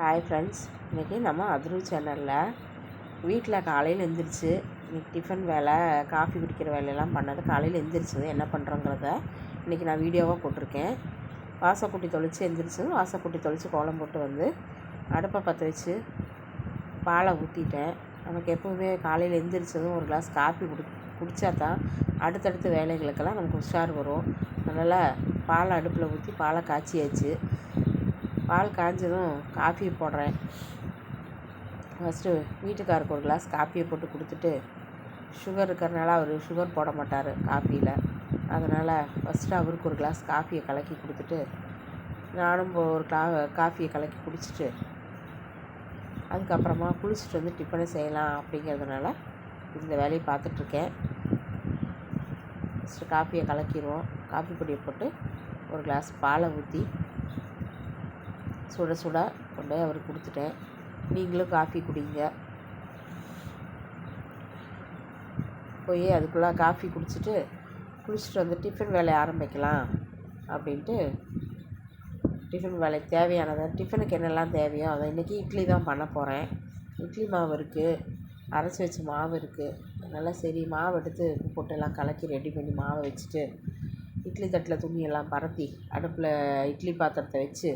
Hi friends, இன்றைக்கி நம்ம அதிர்வு சேனலில் வீட்டில் காலையில் எழுந்திரிச்சு இன்றைக்கி டிஃபன் வேலை, காஃபி குடிக்கிற வேலையெல்லாம் பண்ணது. காலையில் எழுந்திரிச்சது என்ன பண்ணுறோங்கிறத இன்றைக்கி நான் வீடியோவாக போட்டிருக்கேன். வாசக்கூட்டி தொளித்து எழுந்திரிச்சதும் வாசக்கூட்டி தொளித்து கோலம் போட்டு வந்து அடுப்பை பற்ற வச்சு பாலை ஊற்றிட்டேன். நமக்கு எப்போவுமே காலையில் எழுந்திரிச்சதும் ஒரு கிளாஸ் காஃபி குடித்தா தான் அடுத்தடுத்த வேலைகளுக்கெல்லாம் நமக்கு உஷார் வரும். அதனால் பாலை அடுப்பில் ஊற்றி பாலை காய்ச்சியாச்சு. பால் காய்ஞ்சதும் காஃபியை போடுறேன். ஃபஸ்ட்டு வீட்டுக்காருக்கு ஒரு கிளாஸ் காஃபியை போட்டு கொடுத்துட்டு, சுகர் இருக்கிறனால அவர் சுகர் போட மாட்டார் காஃபியில். அதனால் ஃபஸ்ட்டு அவருக்கு ஒரு கிளாஸ் காஃபியை கலக்கி கொடுத்துட்டு, நானும் ஒரு காஃபியை கலக்கி குடிச்சிட்டு, அதுக்கப்புறமா குளிச்சுட்டு வந்து டிஃபனை செய்யலாம் அப்படிங்கிறதுனால இந்த வேலையை பார்த்துட்ருக்கேன். ஃபஸ்ட்டு காஃபியை கலக்கிடுவோம். காஃபி பொடியை போட்டு ஒரு கிளாஸ் பாலை ஊற்றி சுட சுட கொண்டு போய் அவருக்கு கொடுத்துட்டேன். நீங்களும் காஃபி குடிங்க. போய் அதுக்குள்ளே காஃபி குடிச்சிட்டு வந்து டிஃபன் வேலையை ஆரம்பிக்கலாம் அப்படின்ட்டு டிஃபன் வேலைக்கு தேவையானதை, டிஃபனுக்கு என்னெல்லாம் தேவையோ அதை இன்றைக்கி இட்லி தான் பண்ண போகிறேன். இட்லி மாவு இருக்குது, அரைச்சி வச்ச மாவு இருக்குது. அதனால் சரி மாவு எடுத்து உப்பு போட்டு எல்லாம் கலக்கி ரெடி பண்ணி மாவை வச்சுட்டு, இட்லி தட்டில் துணியெல்லாம் பரத்தி அடுப்பில் இட்லி பாத்திரத்தை வச்சு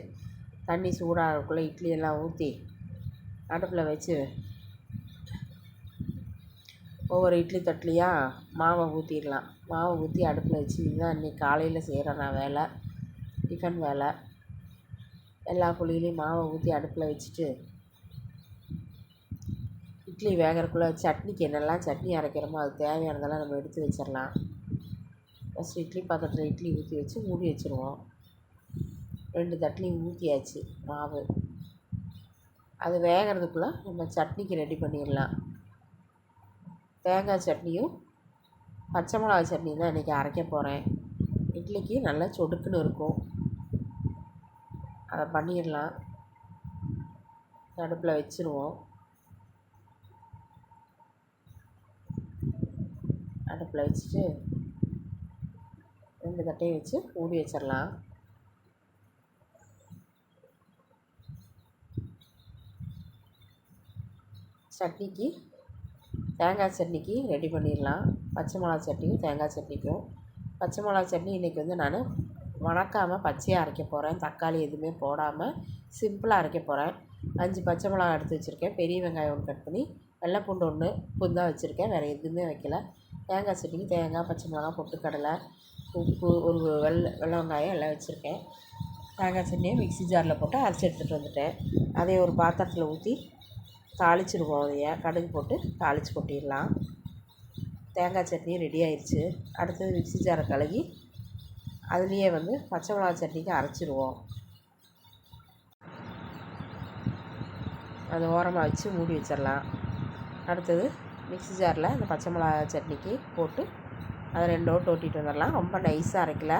தண்ணி சூடாகக்குள்ளே இட்லியெல்லாம் ஊற்றி அடுப்பில் வச்சு ஒவ்வொரு இட்லி தட்டுலையாக மாவை ஊற்றிடலாம். மாவை ஊற்றி அடுப்பில் வச்சு, இதுதான் இன்றைக்கி காலையில் செய்கிறேன் நான் வேலை, டிஃபன் வேலை. எல்லா குழியிலையும் மாவை ஊற்றி அடுப்பில் வச்சுட்டு இட்லி வேகிறக்குள்ளே சட்னிக்கு என்னெல்லாம் சட்னி அரைக்கிறோமோ அது தேவையானதெல்லாம் நம்ம எடுத்து வச்சிடலாம். ஃபஸ்ட்டு இட்லி பாத்திரத்தில் இட்லி ஊற்றி வச்சு மூடி வச்சுருவோம். 2 தட்டுலையும் ஊற்றியாச்சு மாவு. அது வேகிறதுக்குள்ளே நம்ம சட்னிக்கு ரெடி பண்ணிடலாம். தேங்காய் சட்னியும் பச்சை மிளகா சட்னியும் தான் இன்றைக்கி அரைக்க போகிறேன். இட்லிக்கு நல்லா சொடுக்குன்னு இருக்கும். அதை பண்ணிடலாம். அடுப்பில் வச்சுருவோம். அடுப்பில் வச்சுட்டு 2 தட்டையும் வச்சு மூடி வச்சிடலாம். சட்னிக்கு தேங்காய் சட்னிக்கு ரெடி பண்ணிடலாம். பச்சை மிளகா சட்னியும் தேங்காய் சட்னிக்கும். பச்சை மிளகா சட்னி இன்றைக்கி வந்து நான் வணக்காமல் பச்சையாக அரைக்க போகிறேன். தக்காளி எதுவுமே போடாமல் சிம்பிளாக அரைக்க போகிறேன். 5 பச்சை மிளகா எடுத்து வச்சுருக்கேன். பெரிய வெங்காயம் 1 கட் பண்ணி, வெள்ளை பூண்டு 1 புந்தாக வச்சுருக்கேன். வேறு எதுவுமே வைக்கல. தேங்காய் சட்னிக்கு தேங்காய், பச்சை மிளகா, பொட்டுக்கடலை, உப்பு, ஒரு வெள்ளை வெங்காயம் எல்லாம் வச்சுருக்கேன். தேங்காய் சட்னியை மிக்ஸி ஜாரில் போட்டு அரைச்சி எடுத்துகிட்டு வந்துட்டேன். அதை ஒரு பாத்திரத்தில் ஊற்றி தாளிச்சிடுவோம். அதைய கடுகு போட்டு தாளித்து கொட்டிடலாம். தேங்காய் சட்னி ரெடி ஆயிடுச்சு. அடுத்தது மிக்ஸி ஜாரை கழுவி அதுலேயே வந்து பச்சை மிளகா சட்னிக்கு அரைச்சிடுவோம். அது ஓரமாக வச்சு மூடி வச்சிடலாம். அடுத்தது மிக்ஸி ஜாரில் அந்த பச்சை மிளகா சட்னிக்கு போட்டு அதை 2 ஓட்டு ஓட்டிகிட்டு வந்துடலாம். ரொம்ப நைஸாக அரைக்கல,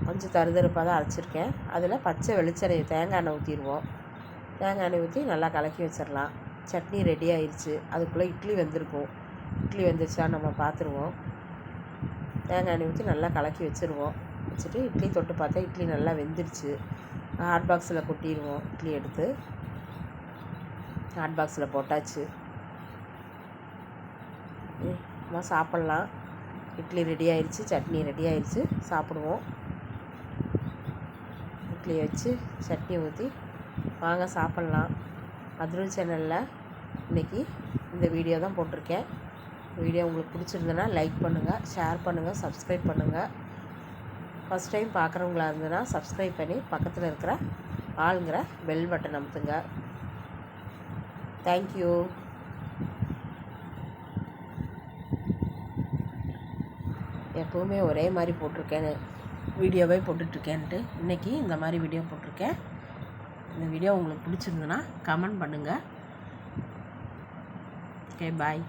கொஞ்சம் தருதருப்பாக தான் அரைச்சிருக்கேன். அதில் பச்சை வெளிச்செண்ணெய் தேங்காய் எண்ணெய் ஊற்றிடுவோம். தேங்காய் எண்ணெய் ஊற்றி நல்லா கலக்கி வச்சிடலாம். சட்னி ரெடி ஆயிடுச்சு. அதுக்குள்ளே இட்லி வெந்திருக்கும். இட்லி வெந்துருச்சா நம்ம பார்த்துருவோம். தேங்காய் எண்ணெய் ஊற்றி நல்லா கலக்கி வச்சுருவோம். வச்சுட்டு இட்லி தொட்டு பார்த்தா இட்லி நல்லா வெந்துருச்சு. ஹாட் பாக்ஸில் கொட்டிடுவோம். இட்லி எடுத்து ஹாட் பாக்ஸில் போட்டாச்சு. நம்ம சாப்பிட்லாம். இட்லி ரெடி ஆயிடுச்சு, சட்னி ரெடி ஆயிடுச்சு. சாப்பிடுவோம். இட்லி வச்சு சட்னி ஊற்றி வாங்க சாப்பிட்லாம். அதிர்வு சேனலில் இன்றைக்கி இந்த வீடியோ தான் போட்டிருக்கேன். வீடியோ உங்களுக்கு பிடிச்சிருந்ததுன்னா லைக் பண்ணுங்கள், ஷேர் பண்ணுங்கள், சப்ஸ்கிரைப் பண்ணுங்கள். ஃபஸ்ட் டைம் பார்க்குறவங்களா இருந்ததுன்னா சப்ஸ்கிரைப் பண்ணி பக்கத்தில் இருக்கிற ஆளுங்கிற பெல் பட்டன் அமுத்துங்க. தேங்க்யூ. எப்போவுமே ஒரே மாதிரி போட்டிருக்கேன்னு வீடியோவே போட்டுட்ருக்கேன்ட்டு இன்றைக்கி இந்த மாதிரி வீடியோ போட்டிருக்கேன். இந்த வீடியோ உங்களுக்கு பிடிச்சிருந்துன்னா கமெண்ட் பண்ணுங்கள். ஓகே, பாய்.